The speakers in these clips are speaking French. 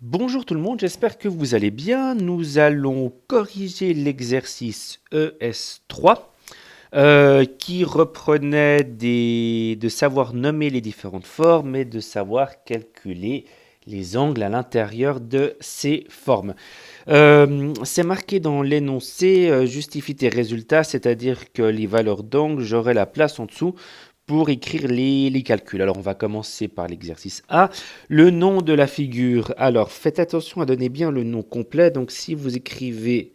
Bonjour tout le monde, j'espère que vous allez bien. Nous allons corriger l'exercice ES3 qui reprenait de savoir nommer les différentes formes et de savoir calculer les angles à l'intérieur de ces formes. C'est marqué dans l'énoncé justifie tes résultats, c'est-à-dire que les valeurs d'angle, j'aurai la place en dessous pour écrire les calculs. Alors on va commencer par l'exercice A. Le nom de la figure. Alors faites attention à donner bien le nom complet. Donc si vous écrivez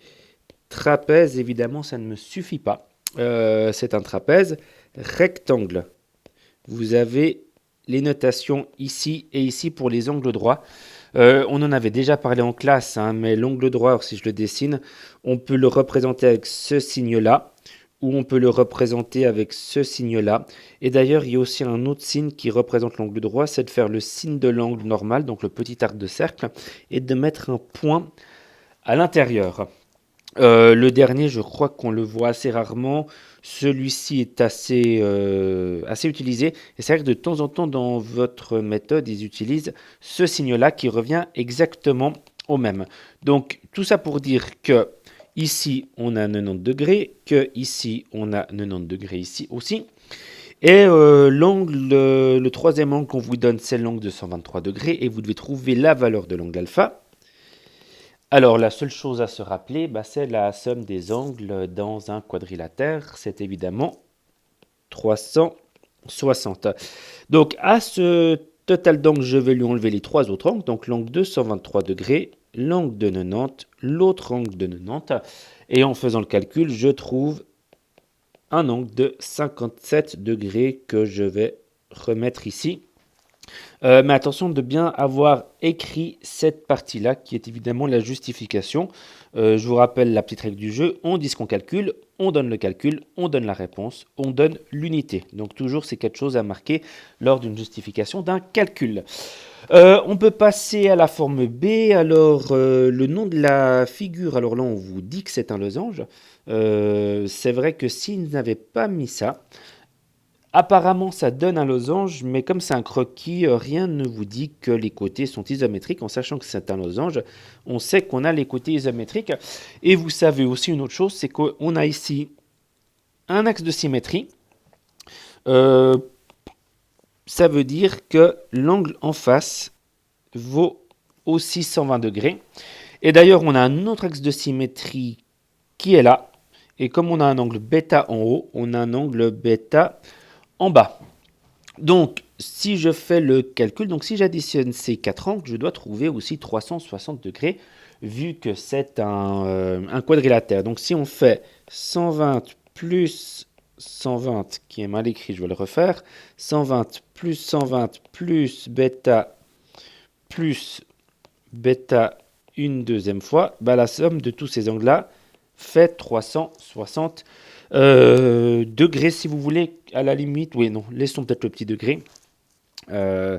trapèze, évidemment ça ne me suffit pas. C'est un trapèze rectangle. Vous avez les notations ici et ici pour les angles droits. On en avait déjà parlé en classe, hein, mais l'angle droit, alors si je le dessine, on peut le représenter avec ce signe-là, ou on peut le représenter avec ce signe-là. Et d'ailleurs, il y a aussi un autre signe qui représente l'angle droit, c'est de faire le signe de l'angle normal, donc le petit arc de cercle, et de mettre un point à l'intérieur. Le dernier, je crois qu'on le voit assez rarement. Celui-ci est assez utilisé. Et c'est vrai que de temps en temps, dans votre méthode, ils utilisent ce signe-là qui revient exactement au même. Donc, tout ça pour dire que ici, on a 90 degrés, que ici, on a 90 degrés ici aussi. Et le troisième angle qu'on vous donne, c'est l'angle de 123 degrés. Et vous devez trouver la valeur de l'angle alpha. Alors, la seule chose à se rappeler, c'est la somme des angles dans un quadrilatère. C'est évidemment 360. Donc, à ce total d'angles, je vais lui enlever les trois autres angles. Donc, l'angle de 123 degrés, l'angle de 90, l'autre angle de 90. Et en faisant le calcul, je trouve un angle de 57 degrés que je vais remettre ici. Mais attention de bien avoir écrit cette partie-là, qui est évidemment la justification. Je vous rappelle la petite règle du jeu. On dit ce qu'on calcule, on donne le calcul, on donne la réponse, on donne l'unité. Donc toujours, c'est quelque chose à marquer lors d'une justification d'un calcul. On peut passer à la forme B. Alors, le nom de la figure, alors là, on vous dit que c'est un losange. C'est vrai que s'ils n'avaient pas mis ça, apparemment, ça donne un losange, mais comme c'est un croquis, rien ne vous dit que les côtés sont isométriques. En sachant que c'est un losange, on sait qu'on a les côtés isométriques. Et vous savez aussi une autre chose, c'est qu'on a ici un axe de symétrie. Euh, Ça veut dire que l'angle en face vaut aussi 120 degrés. Et d'ailleurs, on a un autre axe de symétrie qui est là. Et comme on a un angle bêta en haut, on a un angle bêta en bas. Donc, si je fais le calcul, donc si j'additionne ces quatre angles, je dois trouver aussi 360 degrés, vu que c'est un quadrilatère. Donc, si on fait 120 plus 120, qui est mal écrit, je vais le refaire, 120 plus plus bêta une deuxième fois, la somme de tous ces angles-là fait 360 degrés, si vous voulez, à la limite. Oui, non, laissons peut-être le petit degré. Euh,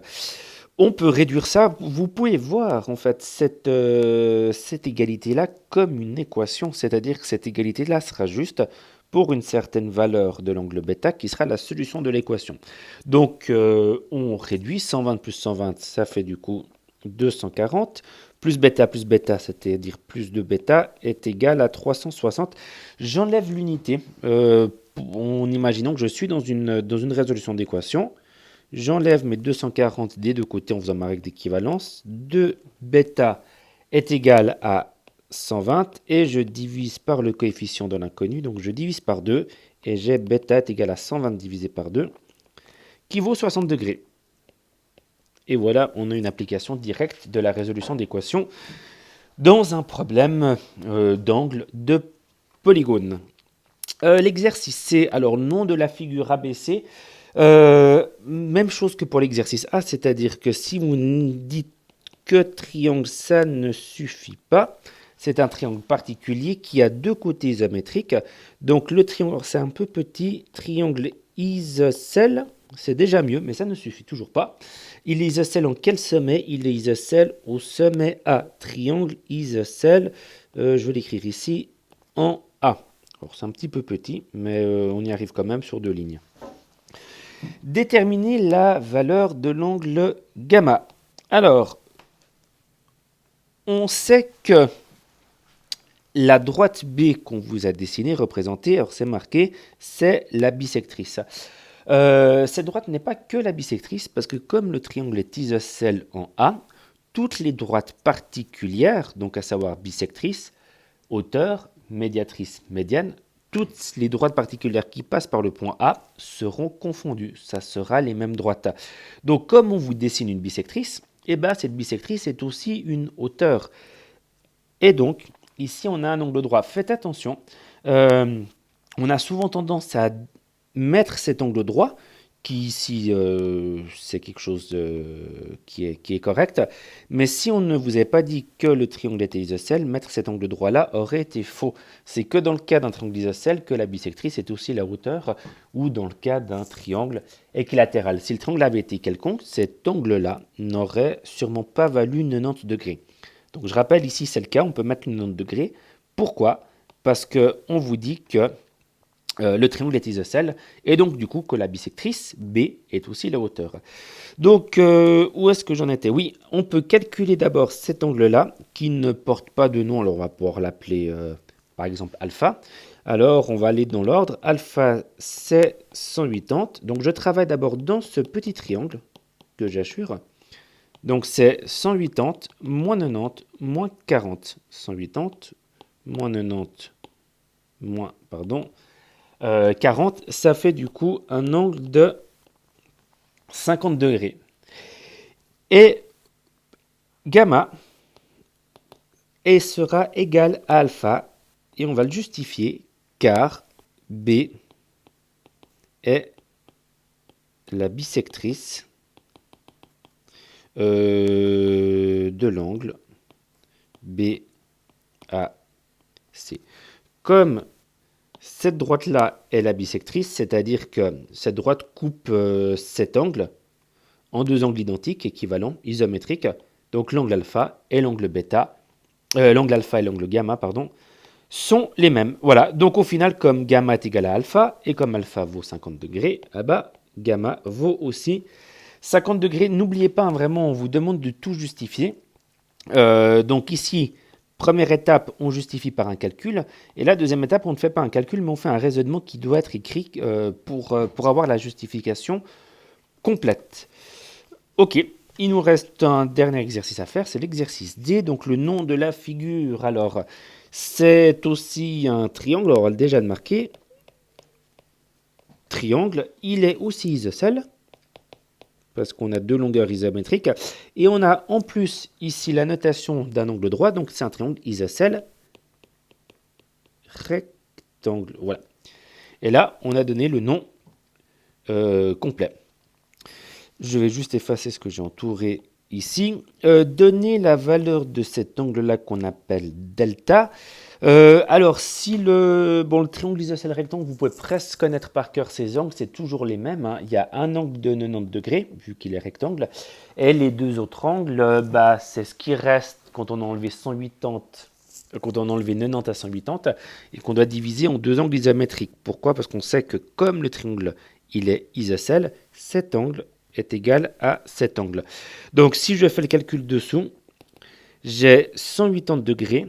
on peut réduire ça. Vous pouvez voir en fait cette égalité-là comme une équation, c'est-à-dire que cette égalité-là sera juste pour une certaine valeur de l'angle bêta qui sera la solution de l'équation. Donc on réduit 120 plus 120, ça fait du coup 240, plus bêta, c'est-à-dire plus de bêta, est égal à 360. J'enlève l'unité en imaginant que je suis dans une résolution d'équation. J'enlève mes 240 des deux côtés en faisant ma règle d'équivalence. 2 bêta est égal à 120 et je divise par le coefficient de l'inconnu. Donc je divise par 2 et j'ai bêta est égal à 120 divisé par 2 qui vaut 60 degrés. Et voilà, on a une application directe de la résolution d'équations dans un problème d'angle de polygone. L'exercice C, alors nom de la figure ABC, même chose que pour l'exercice A, c'est-à-dire que si vous dites que triangle, ça ne suffit pas. C'est un triangle particulier qui a deux côtés isométriques. Donc le triangle, c'est un peu petit, triangle isocèle, c'est déjà mieux, mais ça ne suffit toujours pas. Il est isocèle en quel sommet? Il est isocèle au sommet A. Triangle isocèle, je vais l'écrire ici, en A. Alors c'est un petit peu petit, mais on y arrive quand même sur deux lignes. Déterminer la valeur de l'angle gamma. Alors, on sait que la droite B qu'on vous a dessinée, représentée, alors c'est marqué, c'est la bisectrice. Cette droite n'est pas que la bisectrice, parce que comme le triangle est isocèle en A, toutes les droites particulières, donc à savoir bisectrice, hauteur, médiatrice, médiane, toutes les droites particulières qui passent par le point A seront confondues. Ça sera les mêmes droites. Donc comme on vous dessine une bisectrice, eh ben, cette bisectrice est aussi une hauteur. Et donc, ici, on a un angle droit. Faites attention, on a souvent tendance à mettre cet angle droit, qui ici, c'est quelque chose qui est correct. Mais si on ne vous avait pas dit que le triangle était isocèle, mettre cet angle droit-là aurait été faux. C'est que dans le cas d'un triangle isocèle que la bisectrice est aussi la hauteur, ou dans le cas d'un triangle équilatéral. Si le triangle avait été quelconque, cet angle-là n'aurait sûrement pas valu 90 degrés. Donc je rappelle, ici c'est le cas, on peut mettre 90 degrés. Pourquoi? Parce qu'on vous dit que le triangle est isocèle, et donc du coup que la bisectrice B est aussi la hauteur. Donc où est-ce que j'en étais? Oui, on peut calculer d'abord cet angle-là, qui ne porte pas de nom, alors on va pouvoir l'appeler par exemple alpha. Alors on va aller dans l'ordre, alpha c'est 180, donc je travaille d'abord dans ce petit triangle que j'assure. Donc c'est 180 moins 90 moins 40. 180 moins 90 moins, 40, ça fait du coup un angle de 50 degrés. Et gamma sera égal à alpha, et on va le justifier, car B est la bisectrice de l'angle BAC. Comme cette droite-là est la bisectrice, c'est-à-dire que cette droite coupe cet angle en deux angles identiques, équivalents, isométriques. Donc l'angle alpha et l'angle bêta, l'angle alpha et l'angle gamma, pardon, sont les mêmes. Voilà, donc au final, comme gamma est égal à alpha, et comme alpha vaut 50 degrés, ah bah, gamma vaut aussi 50 degrés. N'oubliez pas, vraiment, on vous demande de tout justifier. Donc ici, première étape, on justifie par un calcul. Et là, deuxième étape, on ne fait pas un calcul, mais on fait un raisonnement qui doit être écrit pour avoir la justification complète. Ok, il nous reste un dernier exercice à faire, c'est l'exercice D. Donc le nom de la figure, alors, c'est aussi un triangle. Alors, on va déjà le marquer. Triangle, il est aussi isocèle, parce qu'on a deux longueurs isométriques. Et on a en plus ici la notation d'un angle droit, donc c'est un triangle isocèle rectangle. Voilà. Et là, on a donné le nom complet. Je vais juste effacer ce que j'ai entouré ici. Donner la valeur de cet angle-là qu'on appelle delta. Alors, si le triangle isocèle rectangle, vous pouvez presque connaître par cœur ces angles, c'est toujours les mêmes. Hein. Il y a un angle de 90 degrés, vu qu'il est rectangle, et les deux autres angles, c'est ce qui reste quand on a enlevé 180, quand on a enlevé 90 à 180, et qu'on doit diviser en deux angles isométriques. Pourquoi? Parce qu'on sait que comme le triangle il est isocèle, cet angle est égal à cet angle. Donc, si je fais le calcul dessous, j'ai 180 degrés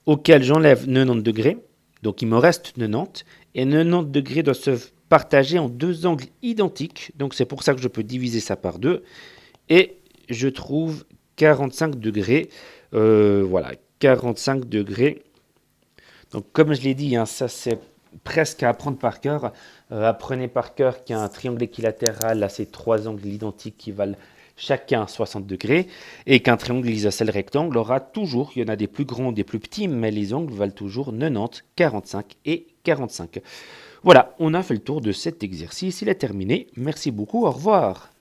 auquel j'enlève 90 degrés, donc il me reste 90, et 90 degrés doivent se partager en deux angles identiques, donc c'est pour ça que je peux diviser ça par 2, et je trouve 45 degrés, voilà, 45 degrés. Donc comme je l'ai dit, hein, ça c'est presque à apprendre par cœur. Apprenez par cœur qu'il y a un triangle équilatéral à ces trois angles identiques qui valent chacun 60 degrés, et qu'un triangle isocèle rectangle aura toujours, il y en a des plus grands, des plus petits, mais les angles valent toujours 90, 45 et 45. Voilà, on a fait le tour de cet exercice, il est terminé. Merci beaucoup, au revoir.